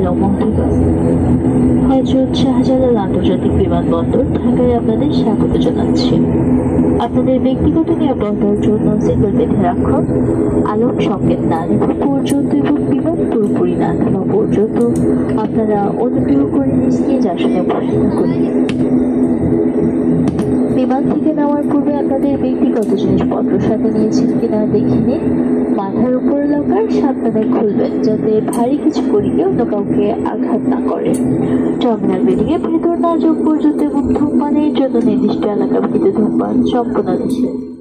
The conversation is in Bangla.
বিমানবন্দর হযরত শাহজালাল আন্তর্জাতিক বিমানবন্দর ঢাকায় আপনাদের স্বাগত জানাচ্ছি। আপনাদের ব্যক্তিগত নিরাপত্তার জন্য সিটবেল্ট বেঁধে রাখুন, আলোক সংকেত না দেখা পর্যন্ত এবং বিমান পুরোপুরি না থামা পর্যন্ত আপনারা অনুগ্রহ করে নিজ আসনে বসে থাকুন। বিমান থেকে নামার পূর্বে আপনাদের ব্যক্তিগত জিনিসপত্র সাথে নিয়েছেন কিনা দেখে নিন। মাথার উপর লকার সাবধানে খুলবেন যাতে ভারী কিছু পরিকে অন্য কাউকে আঘাত না করে। টার্মিনাল বিল্ডিং এর ভেতর না যাওয়া পর্যন্ত এবং ধূমপানের জন্য নির্দিষ্ট এলাকার ভিতরে ধূমপান সম্পূর্ণ নিষেধ।